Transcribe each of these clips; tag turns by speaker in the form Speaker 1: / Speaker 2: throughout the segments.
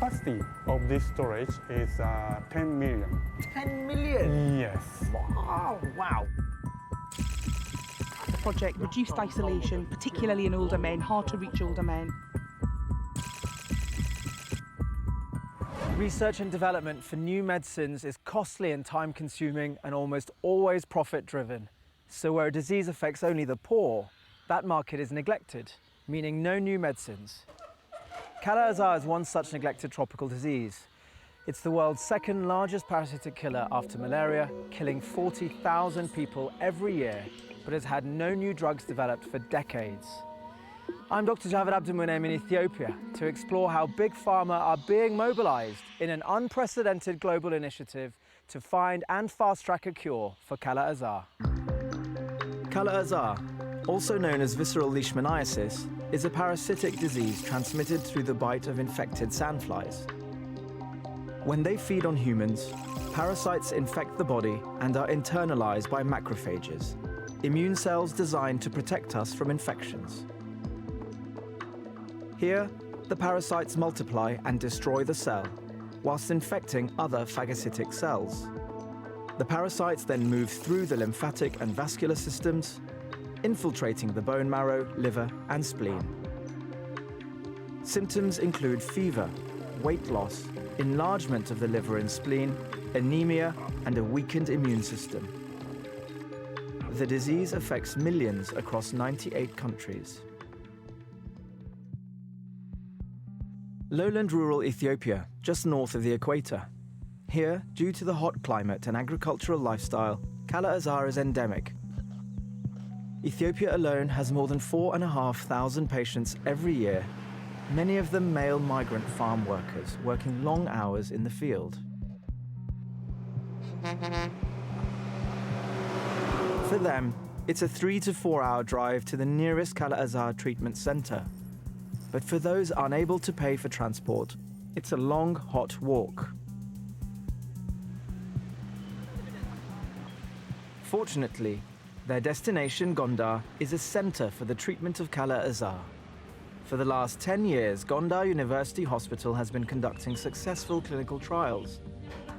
Speaker 1: capacity of this storage is 10 million.
Speaker 2: 10 million?
Speaker 1: Yes.
Speaker 2: Wow.
Speaker 3: The project reduced isolation, particularly in older men, hard-to-reach older men.
Speaker 2: Research and development for new medicines is costly and time-consuming and almost always profit-driven. So where a disease affects only the poor, that market is neglected, meaning no new medicines. Kala Azar is one such neglected tropical disease. It's the world's second largest parasitic killer after malaria, killing 40,000 people every year, but has had no new drugs developed for decades. I'm Dr. Javed Abdulmunem in Ethiopia to explore how big pharma are being mobilized in an unprecedented global initiative to find and fast-track a cure for Kala Azar. Kala Azar, also known as visceral leishmaniasis, is a parasitic disease transmitted through the bite of infected sandflies. When they feed on humans, parasites infect the body and are internalized by macrophages, immune cells designed to protect us from infections. Here, the parasites multiply and destroy the cell, whilst infecting other phagocytic cells. The parasites then move through the lymphatic and vascular systems, infiltrating the bone marrow, liver, and spleen. Symptoms include fever, weight loss, enlargement of the liver and spleen, anemia, and a weakened immune system. The disease affects millions across 98 countries. Lowland rural Ethiopia, just north of the equator. Here, due to the hot climate and agricultural lifestyle, Kala Azar is endemic. Ethiopia alone has more than 4,500 patients every year, many of them male migrant farm workers working long hours in the field. For them, it's a 3 to 4 hour drive to the nearest Kala Azar treatment center. But for those unable to pay for transport, it's a long, hot walk. Fortunately, their destination, Gondar, is a center for the treatment of Kala Azar. For the last 10 years, Gondar University Hospital has been conducting successful clinical trials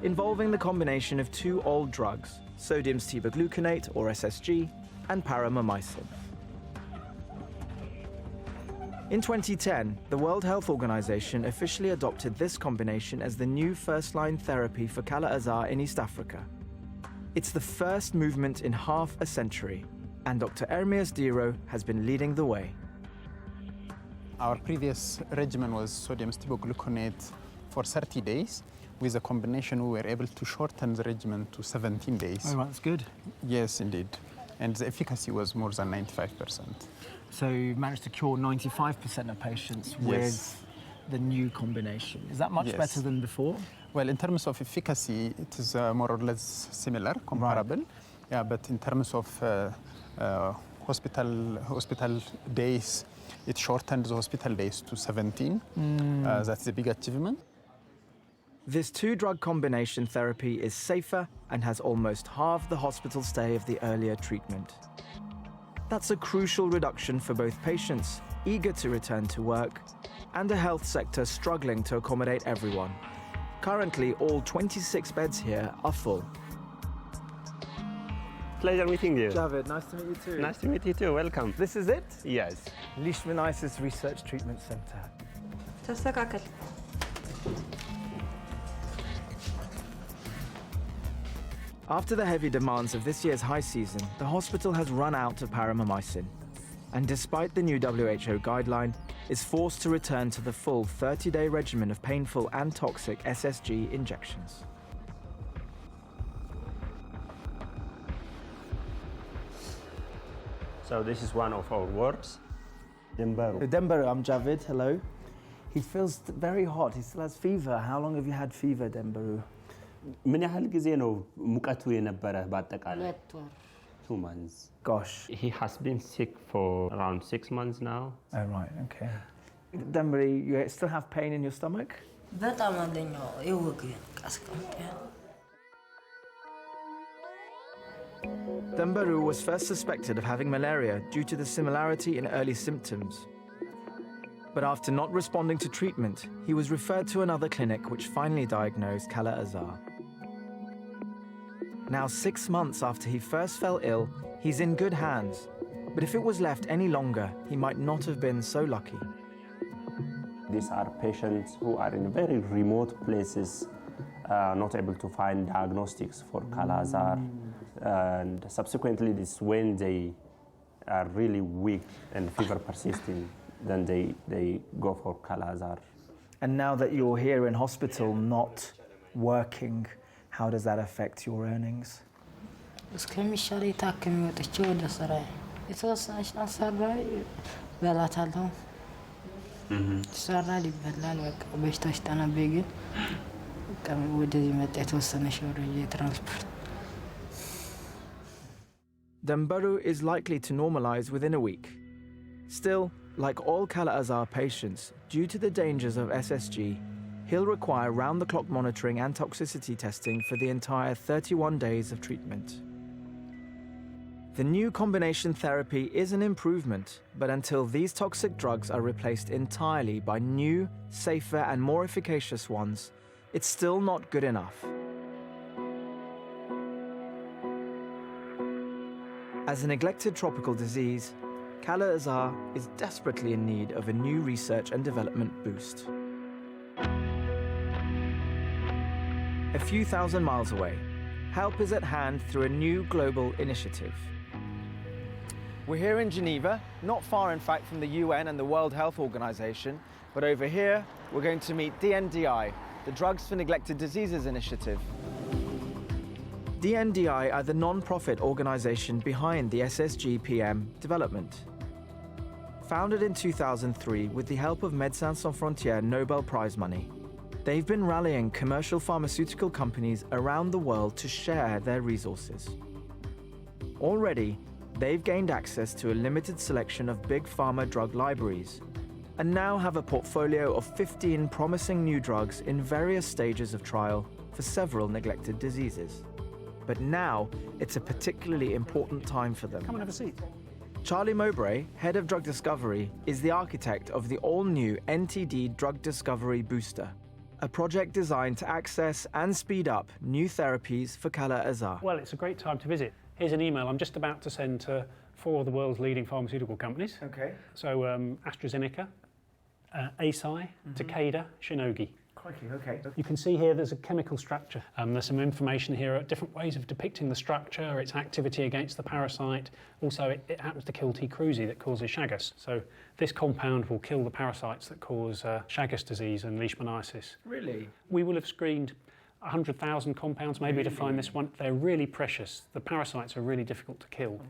Speaker 2: involving the combination of 2 old drugs, sodium stibogluconate, or SSG, and paramomycin. In 2010, the World Health Organization officially adopted this combination as the new first-line therapy for Kala Azar in East Africa. It's the first movement in half a century, and Dr. Ermias Diro has been leading the way.
Speaker 4: Our previous regimen was sodium stibogluconate for 30 days. With a combination, we were able to shorten the regimen to 17 days.
Speaker 2: Oh, that's good.
Speaker 4: Yes, indeed. And the efficacy was more than 95%.
Speaker 2: So you managed to cure 95% of patients with the new combination. Is that much better than before?
Speaker 4: Well, in terms of efficacy, it is more or less similar, comparable. Right. Yeah, but in terms of hospital days, it shortened the hospital days to 17. That's a big achievement.
Speaker 2: This 2-drug combination therapy is safer and has almost halved the hospital stay of the earlier treatment. That's a crucial reduction for both patients eager to return to work and a health sector struggling to accommodate everyone. Currently, all 26 beds here are full.
Speaker 5: Pleasure meeting you.
Speaker 2: Javed, nice to meet you too.
Speaker 5: Nice to meet you too, welcome.
Speaker 2: This is it?
Speaker 5: Yes.
Speaker 2: Leishmaniasis Research Treatment Center.
Speaker 6: تستقعد.
Speaker 2: After the heavy demands of this year's high season, the hospital has run out of paramomycin, and despite the new WHO guideline, is forced to return to the full 30-day regimen of painful and toxic SSG injections.
Speaker 5: So this is one of our wards, Dembaru.
Speaker 2: Dembaru, I'm Javed, hello. He feels very hot, he still has fever. How long have you had fever, Dembaru?
Speaker 5: ምን ያህል ጊዜ ነው ሙቀቱ የነበረ በአጠቃላይ? 2 months.
Speaker 2: Gosh.
Speaker 5: He has been sick for around 6 months now.
Speaker 2: Oh, right, okay. Dembaru, you still have pain in your stomach?
Speaker 6: በጣም አለኛው ይወጋል ቀስቀም።
Speaker 2: Dembaru was first suspected of having malaria due to the similarity in early symptoms. But after not responding to treatment, he was referred to another clinic which finally diagnosed Kala Azar. Now 6 months after he first fell ill, he's in good hands. But if it was left any longer, he might not have been so lucky.
Speaker 5: These are patients who are in very remote places, not able to find diagnostics for Kala Azar. And subsequently, this when they are really weak and fever persisting, then they go for Kala Azar.
Speaker 2: And now that you're here in hospital, not working, how does that affect your earnings?
Speaker 6: እስከሚሻለኝ ታክሜ ወጥቼ ወደ ስራዬ የተወሰነች ናት ሰራይ በላታለሁ። ይሰራል ይበላል። በቃ በሽታው ሲጠናብኝ ግን በቃ ወደዚህ መጣ የተወሰነች ወደ ትራንስፖርት።
Speaker 2: Dambaru is likely to normalize within a week. Still, like all Kala Azar patients, due to the dangers of SSG, he'll require round-the-clock monitoring and toxicity testing for the entire 31 days of treatment. The new combination therapy is an improvement, but until these toxic drugs are replaced entirely by new, safer and more efficacious ones, it's still not good enough. As a neglected tropical disease, Kala Azar is desperately in need of a new research and development boost. A few thousand miles away, help is at hand through a new global initiative. We're here in Geneva, not far in fact from the UN and the World Health Organization, but over here we're going to meet DNDi, the Drugs for Neglected Diseases Initiative. DNDi are the non-profit organization behind the SSG-PM development. Founded in 2003 with the help of Médecins Sans Frontières Nobel Prize money, they've been rallying commercial pharmaceutical companies around the world to share their resources. Already, they've gained access to a limited selection of big pharma drug libraries and now have a portfolio of 15 promising new drugs in various stages of trial for several neglected diseases. But now, it's a particularly important time for them.
Speaker 1: Come and have a seat.
Speaker 2: Charlie Mowbray, head of drug discovery, is the architect of the all-new NTD Drug Discovery Booster, a project designed to access and speed up new therapies for Kala Azar.
Speaker 7: Well, it's a great time to visit. Here's an email I'm just about to send to 4 of the world's leading pharmaceutical companies.
Speaker 2: Okay.
Speaker 7: So AstraZeneca, Azar, Takeda, Shionogi.
Speaker 2: Crikey, okay.
Speaker 7: You can see here there's a chemical structure. There's some information here, different ways of depicting the structure, its activity against the parasite. Also, it happens to kill T. cruzi that causes Chagas. So this compound will kill the parasites that cause Chagas disease and Leishmaniasis.
Speaker 2: Really?
Speaker 7: We will have screened 100,000 compounds maybe to find this one. They're really precious. The parasites are really difficult to kill.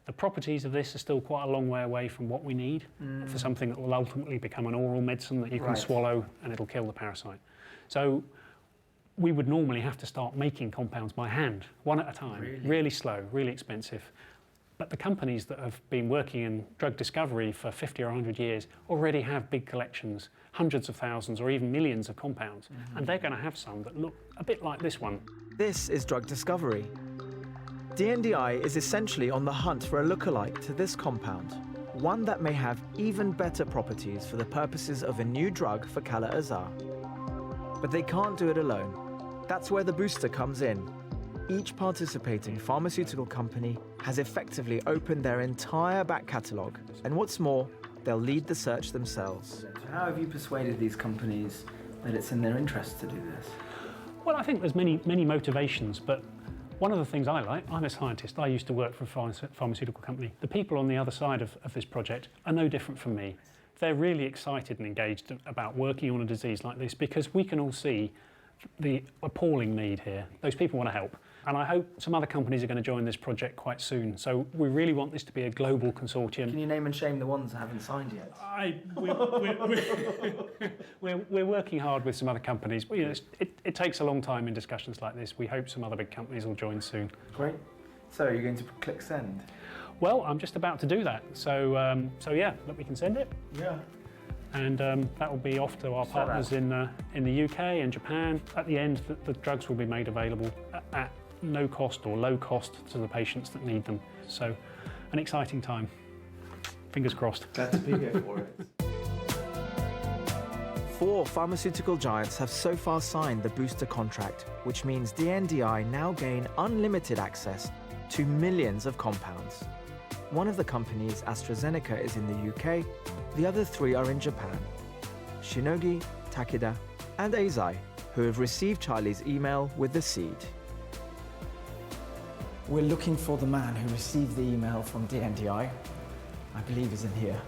Speaker 7: The properties of this are still quite a long way away from what we need for something that will ultimately become an oral medicine that you can swallow and it'll kill the parasite. So we would normally have to start making compounds by hand, one at a time, really slow, really expensive. But the companies that have been working in drug discovery for 50 or 100 years already have big collections, hundreds of thousands or even millions of compounds, and they're going to have some that look a bit like this one.
Speaker 2: This is drug discovery. DNDi is essentially on the hunt for a lookalike to this compound, one that may have even better properties for the purposes of a new drug for Kala Azar. But they can't do it alone. That's where the booster comes in. Each participating pharmaceutical company has effectively opened their entire back catalogue, and what's more, they'll lead the search themselves. How have you persuaded these companies that it's in their interest to do this?
Speaker 7: Well, I think there's many motivations, but one of the things I like, I'm a scientist, I used to work for a pharmaceutical company. The people on the other side of this project are no different from me. They're really excited and engaged about working on a disease like this because we can all see the appalling need here. Those people want to help. And I hope some other companies are going to join this project quite soon. So we really want this to be a global consortium.
Speaker 2: Can you name and shame the ones that haven't signed yet?
Speaker 7: We're working hard with some other companies. You know, it takes a long time in discussions like this. We hope some other big companies will join soon.
Speaker 2: Great. So you're going to click send?
Speaker 7: Well, I'm just about to do that. So yeah, look, we can send it.
Speaker 2: Yeah.
Speaker 7: And that will be off to our partners in the UK and Japan. At the end, the drugs will be made available at no cost or low cost to the patients that need them. So, an exciting time. Fingers crossed.
Speaker 2: Glad to be here for it. 4 pharmaceutical giants have so far signed the booster contract, which means DNDi now gain unlimited access to millions of compounds. One of the companies, AstraZeneca, is in the UK, the other 3 are in Japan. Shinogi, Takeda, and Azar, who have received Charlie's email with the seed. We're looking for the man who received the email from DNDi. I believe he's in here.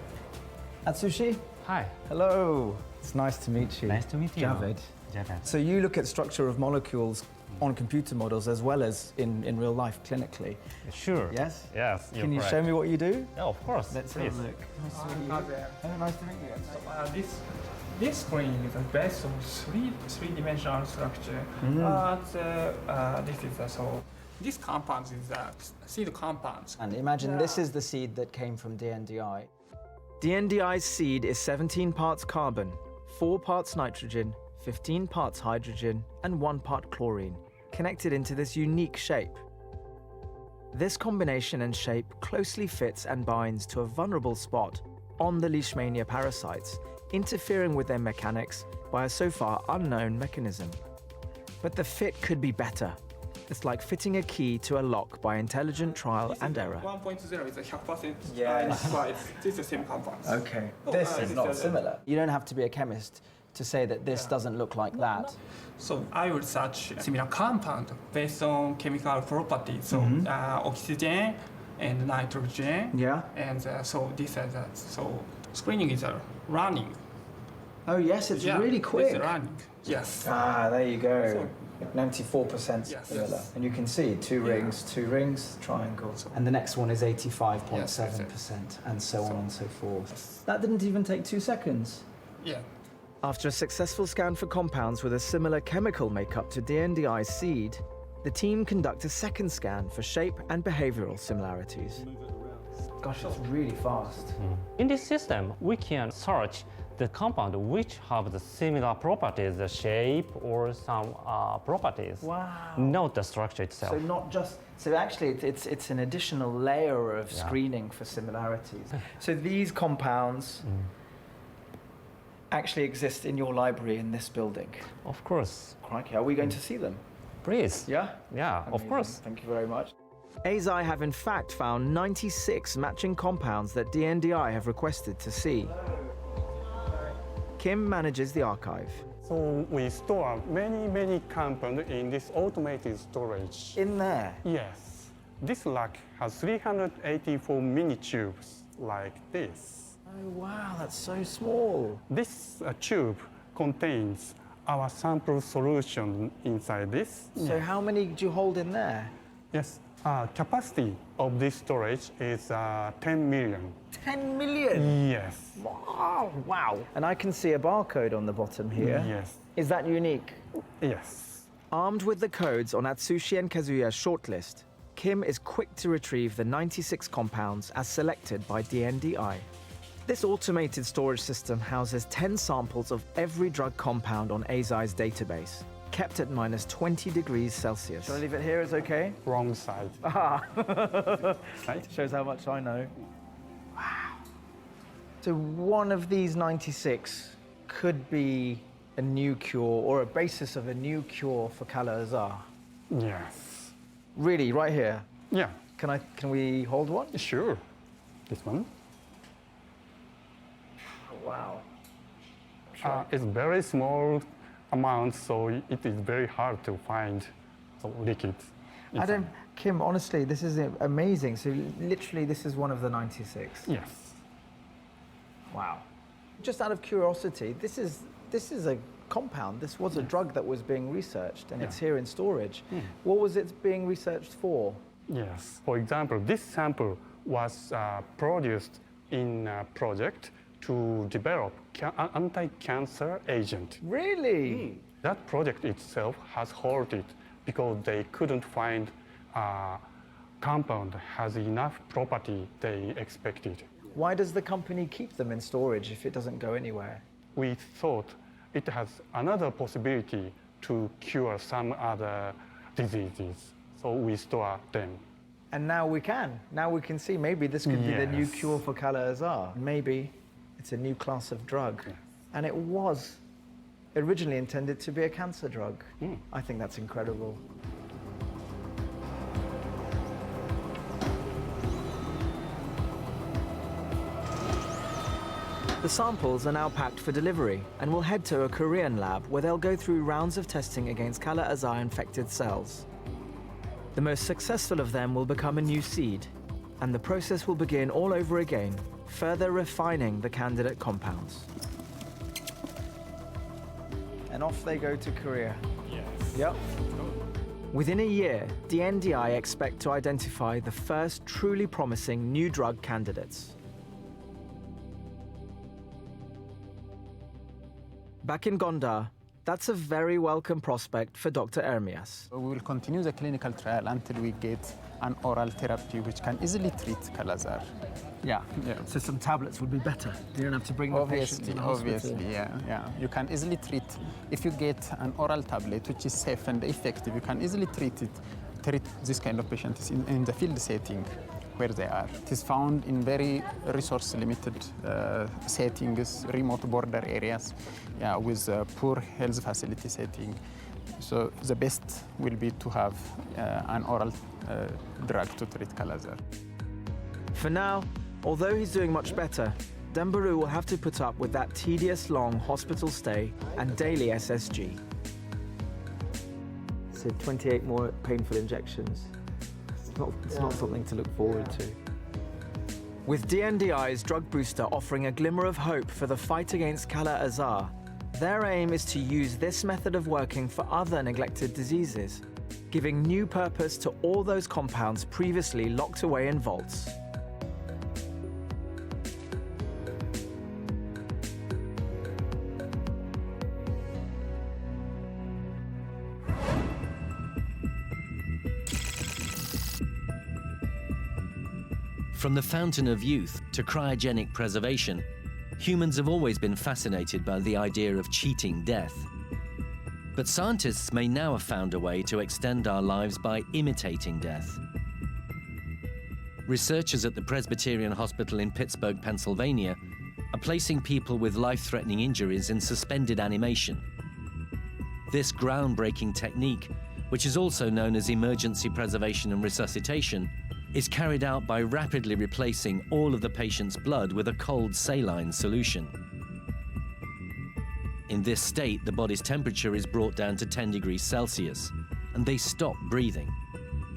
Speaker 2: Atsushi?
Speaker 8: Hi.
Speaker 2: Hello. It's nice to meet you.
Speaker 8: Nice to meet you.
Speaker 2: Javed.
Speaker 8: Javed.
Speaker 2: So you look at structure of molecules on computer models as well as in real life clinically.
Speaker 8: Sure.
Speaker 2: Yes?
Speaker 8: Yes, you're
Speaker 2: Can you
Speaker 8: correct.
Speaker 2: show me what you do?
Speaker 8: Yeah, of course.
Speaker 2: Let's
Speaker 8: please.
Speaker 2: have a look. Nice to meet you. Oh, nice to meet you.
Speaker 9: This screen is based on three-dimensional structure. This is so. This compound is seed compounds.
Speaker 2: And imagine this is the seed that came from DNDi. DNDi's seed is 17 parts carbon, 4 parts nitrogen, 15 parts hydrogen, and 1 part chlorine, connected into this unique shape. This combination and shape closely fits and binds to a vulnerable spot on the Leishmania parasites, interfering with their mechanics by a so far unknown mechanism. But the fit could be better. It's like fitting a key to a lock by intelligent trial and error.
Speaker 9: 1.0 is a 100%.
Speaker 2: Yes.
Speaker 9: This is the same compounds.
Speaker 2: Okay, this is not similar. You don't have to be a chemist to say that this doesn't look like that.
Speaker 9: So I will search similar compound based on chemical properties. So oxygen and nitrogen.
Speaker 2: Yeah.
Speaker 9: And so this is so screening is running.
Speaker 2: Oh yes, it's really quick.
Speaker 9: It's running. Yes.
Speaker 2: Ah, there you go. 94%
Speaker 9: Yes.
Speaker 2: similar.
Speaker 9: Yes.
Speaker 2: And you can see two rings, triangle. And the next one is 85.7%, and so on and so forth. That didn't even take 2 seconds.
Speaker 9: Yeah.
Speaker 2: After a successful scan for compounds with a similar chemical makeup to DNDi's seed, the team conduct a second scan for shape and behavioral similarities. Gosh, it's really fast.
Speaker 8: In this system, we can search the compound which have the similar properties, the shape or some properties.
Speaker 2: Wow.
Speaker 8: Not the structure itself.
Speaker 2: So not just, so actually it's an additional layer of screening for similarities. So these compounds actually exist in your library in this building.
Speaker 8: Of course.
Speaker 2: Crikey, are we going to see them?
Speaker 8: Please.
Speaker 2: Yeah?
Speaker 8: Yeah, of
Speaker 2: Amazing.
Speaker 8: course.
Speaker 2: Thank you very much. Azar have in fact found 96 matching compounds that DNDi have requested to see. Kim manages the archive.
Speaker 1: So we store many compounds in this automated storage.
Speaker 2: In there?
Speaker 1: Yes. This rack has 384 mini tubes like this.
Speaker 2: Oh wow, that's so small.
Speaker 1: This tube contains our sample solution inside this.
Speaker 2: So how many do you hold in there?
Speaker 1: Yes. Capacity of this storage is 10 million.
Speaker 2: 10 million?
Speaker 1: Yes.
Speaker 2: Wow, wow. And I can see a barcode on the bottom here.
Speaker 1: Yes.
Speaker 2: Is that unique?
Speaker 1: Yes.
Speaker 2: Armed with the codes on Atsushi and Kazuya's shortlist, Kim is quick to retrieve the 96 compounds as selected by DNDi. This automated storage system houses 10 samples of every drug compound on Azar's database, kept at minus 20 degrees Celsius. Shall I leave it here? Is okay?
Speaker 1: Wrong side.
Speaker 2: Ah.
Speaker 1: Right?
Speaker 2: Shows how much I know. Wow. So one of these 96 could be a new cure or a basis of a new cure for Kala Azar.
Speaker 1: Yes.
Speaker 2: Really, right here?
Speaker 1: Yeah.
Speaker 2: Can we hold one?
Speaker 1: Sure. This one.
Speaker 2: Wow.
Speaker 1: It's very small amount, so it is very hard to find liquid.
Speaker 2: Kim, honestly, this is amazing. So literally, this is one of the 96.
Speaker 1: Yes.
Speaker 2: Wow. Just out of curiosity, this is a compound. This was a drug that was being researched, and it's here in storage. What was it being researched for?
Speaker 1: Yes. For example, this sample was produced in a project to develop anti-cancer agent.
Speaker 2: Really?
Speaker 1: That project itself has halted because they couldn't find a compound has enough property they expected.
Speaker 2: Why does the company keep them in storage if it doesn't go anywhere?
Speaker 1: We thought it has another possibility to cure some other diseases, so we store them.
Speaker 2: And now we can. Now we can see maybe this could be the new cure for Kala Azar. Maybe it's a new class of drug.
Speaker 1: Yes.
Speaker 2: And it was originally intended to be a cancer drug. I think that's incredible. The samples are now packed for delivery and will head to a Korean lab where they'll go through rounds of testing against Kala-Azar infected cells. The most successful of them will become a new seed, and the process will begin all over again, further refining the candidate compounds. And off they go to Korea.
Speaker 1: Yes.
Speaker 2: Yep. Within a year, DNDi expect to identify the first truly promising new drug candidates. Back in Gondar, that's a very welcome prospect for Dr. Ermias.
Speaker 4: We will continue the clinical trial until we get an oral therapy which can easily treat Kala-Azar.
Speaker 2: Yeah. So some tablets would be better. You don't have to bring the patient to the hospital.
Speaker 4: Obviously, yeah. You can easily treat, if you get an oral tablet which is safe and effective, you can easily treat this kind of patients in the field setting where they are. It is found in very resource-limited settings, remote border areas, with poor health facility setting. So the best will be to have an oral drug to treat Kala-Azar.
Speaker 2: For now, although he's doing much better, Dembaru will have to put up with that tedious long hospital stay and daily SSG. So 28 more painful injections. It's not something to look forward to. With DNDi's drug booster offering a glimmer of hope for the fight against Kala-Azar, their aim is to use this method of working for other neglected diseases, giving new purpose to all those compounds previously locked away in vaults.
Speaker 10: From the fountain of youth to cryogenic preservation, humans have always been fascinated by the idea of cheating death. But scientists may now have found a way to extend our lives by imitating death. Researchers at the Presbyterian Hospital in Pittsburgh, Pennsylvania, are placing people with life-threatening injuries in suspended animation. This groundbreaking technique, which is also known as emergency preservation and resuscitation, is carried out by rapidly replacing all of the patient's blood with a cold saline solution. In this state, the body's temperature is brought down to 10 degrees Celsius, and they stop breathing.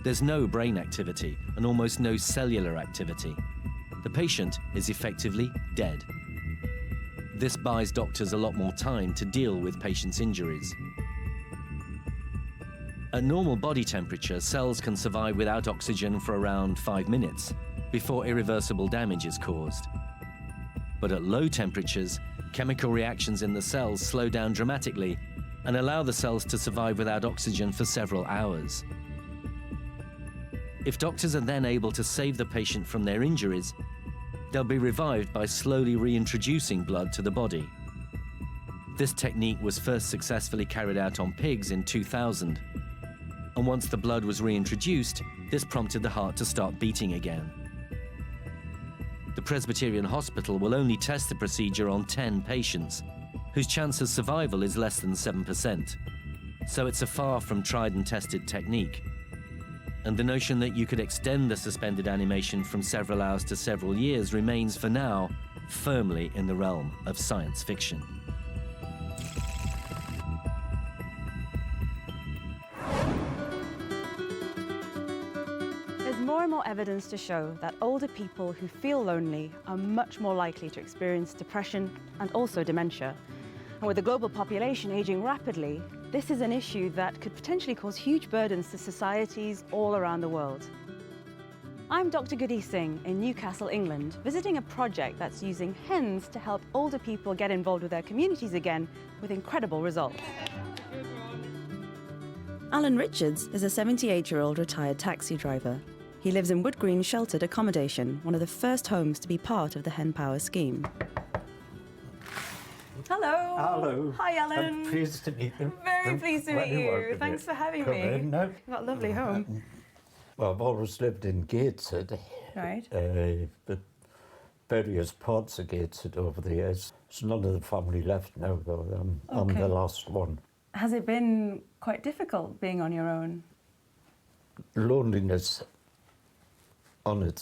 Speaker 10: There's no brain activity and almost no cellular activity. The patient is effectively dead. This buys doctors a lot more time to deal with patients' injuries. At normal body temperature, cells can survive without oxygen for around 5 minutes before irreversible damage is caused. But at low temperatures, chemical reactions in the cells slow down dramatically and allow the cells to survive without oxygen for several hours. If doctors are then able to save the patient from their injuries, they'll be revived by slowly reintroducing blood to the body. This technique was first successfully carried out on pigs in 2000. And once the blood was reintroduced, this prompted the heart to start beating again. The Presbyterian Hospital will only test the procedure on 10 patients, whose chance of survival is less than 7%. So it's a far from tried and tested technique. And the notion that you could extend the suspended animation from several hours to several years remains, for now, firmly in the realm of science fiction.
Speaker 11: More and more evidence to show that older people who feel lonely are much more likely to experience depression and also dementia. And with the global population aging rapidly, this is an issue that could potentially cause huge burdens to societies all around the world. I'm Dr. Goody Singh in Newcastle, England, visiting a project that's using hens to help older people get involved with their communities again with incredible results. Alan Richards is a 78-year-old retired taxi driver. He lives in Wood Green Sheltered Accommodation, one of the first homes to be part of the Hen Power scheme. Hello.
Speaker 12: Hello.
Speaker 11: Hi, Alan.
Speaker 12: I'm pleased to meet you.
Speaker 11: Very pleased to meet you. Thanks for having me.
Speaker 12: In, no.
Speaker 11: You've got a lovely home.
Speaker 12: Well, I've always lived in Gateshead.
Speaker 11: Right.
Speaker 12: But various parts of Gateshead over the years. There's none of the family left now, though. I'm the last one.
Speaker 11: Has it been quite difficult being on your own?
Speaker 12: Loneliness in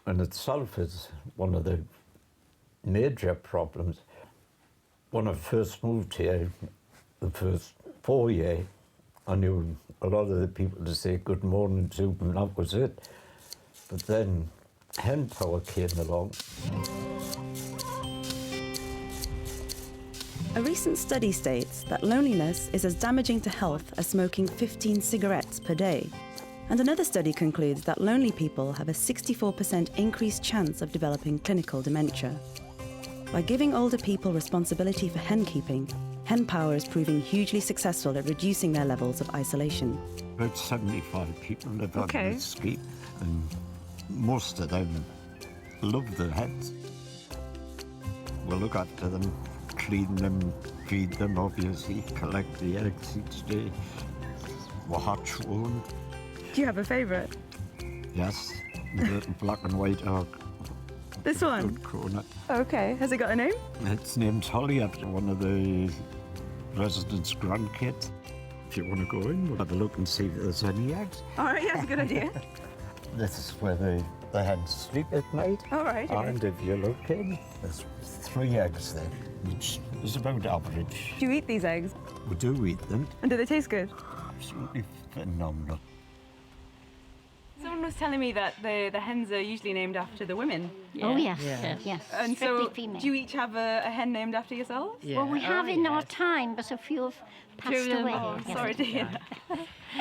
Speaker 12: itself is one of the major problems. When I first moved here, the first 4 years, I knew a lot of the people to say good morning to, and that was it. But then hen power came along.
Speaker 11: A recent study states that loneliness is as damaging to health as smoking 15 cigarettes per day. And another study concludes that lonely people have a 64% increased chance of developing clinical dementia. By giving older people responsibility for hen keeping, hen power is proving hugely successful at reducing their levels of isolation.
Speaker 12: About 75 people live on this scheme, and most of them love the hens. We look after them, clean them, feed them, obviously, collect the eggs each day. We hatch one.
Speaker 11: Do you have a favourite?
Speaker 12: Yes, the little black and white dog.
Speaker 11: This one?
Speaker 12: Good cornet.
Speaker 11: Okay, has it got a name?
Speaker 12: It's named Holly after one of the residents' grandkids. If you want to go in, we'll have a look and see if there's any eggs.
Speaker 11: All right, yeah, that's a good idea.
Speaker 12: This is where the hens sleep at night.
Speaker 11: All right. Okay.
Speaker 12: And if you look in, there's 3 eggs there, which is about average.
Speaker 11: Do you eat these eggs?
Speaker 12: We do eat them.
Speaker 11: And do they taste good?
Speaker 12: Absolutely phenomenal.
Speaker 11: Someone was telling me that the hens are usually named after the women.
Speaker 13: Oh, yes, yes.
Speaker 11: And so, do you each have a hen named after yourselves?
Speaker 13: Yeah. Well, we have in our time, but a few have passed away.
Speaker 11: Oh, sorry to hear that.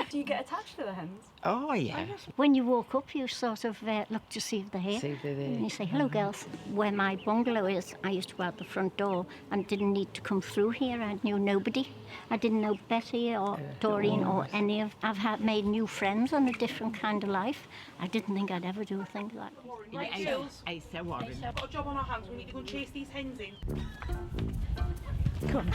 Speaker 11: Do you get attached to the hens?
Speaker 14: Oh, yeah.
Speaker 13: When you walk up, you sort of look to see if they're here.
Speaker 14: See if they're there.
Speaker 13: And you say, hello, girls. Where my bungalow is, I used to go out the front door and didn't need to come through here. I knew nobody. I didn't know Betty or Doreen or any of... I've made new friends and a different kind of life. I didn't think I'd ever do things like that.
Speaker 3: Right, Jules. I've got a job on our hands. We need to go and chase these hens in.
Speaker 11: Come on.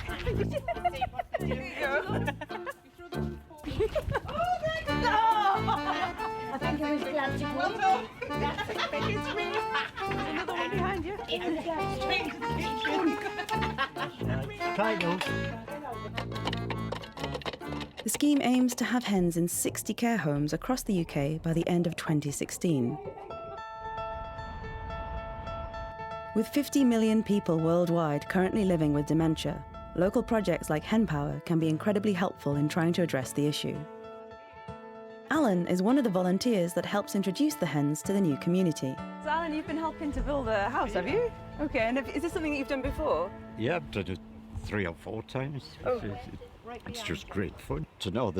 Speaker 13: I think I was glad to go.
Speaker 3: Well done. It's me.
Speaker 11: There's another one behind you.
Speaker 3: Straight to the kitchen.
Speaker 12: Try those.
Speaker 11: The scheme aims to have hens in 60 care homes across the UK by the end of 2016. With 50 million people worldwide currently living with dementia, local projects like Hen Power can be incredibly helpful in trying to address the issue. Alan is one of the volunteers that helps introduce the hens to the new community. So Alan, you've been helping to build a house, have you? Okay, and is this something that you've done before?
Speaker 12: Yeah, I've done it 3 or 4 times.
Speaker 11: Oh.
Speaker 12: It's just great fun to know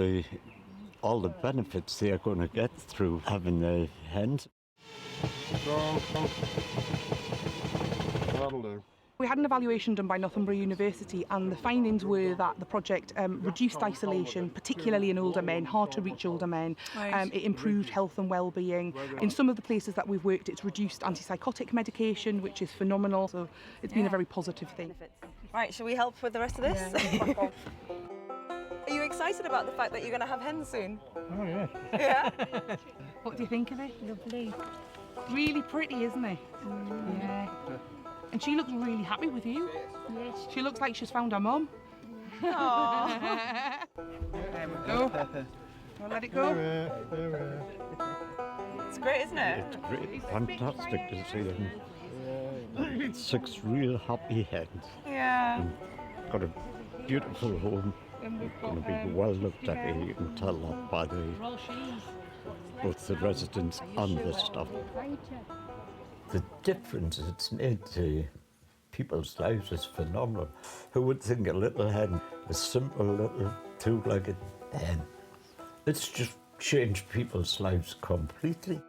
Speaker 12: all the benefits they're going to get through having the hens.
Speaker 14: That'll do.
Speaker 3: We had an evaluation done by Northumbria University, and the findings were that the project reduced isolation, particularly in older men, hard to reach older men. It improved health and well-being. In some of the places that we've worked, it's reduced antipsychotic medication, which is phenomenal. So it's been a very positive thing.
Speaker 11: Right, shall we help with the rest of this? Are you excited about the fact that you're going to have hens soon?
Speaker 14: Oh, yeah.
Speaker 11: Yeah?
Speaker 3: What do you think of it?
Speaker 13: Lovely.
Speaker 3: Really pretty, isn't it? Yeah. And she looks really happy with you.
Speaker 13: Yes.
Speaker 3: She looks like she's found her mum.
Speaker 11: Aww.
Speaker 3: There we go. I'll let it go.
Speaker 11: It's great, isn't it?
Speaker 12: It's great, fantastic to see them. 6 real happy hens.
Speaker 11: Yeah.
Speaker 12: And got a beautiful home. Going to be well looked after. You can tell that by both the residents and the staff. The difference it's made to people's lives is phenomenal. Who would think a little hen, a simple little 2-legged hen, it's just changed people's lives completely.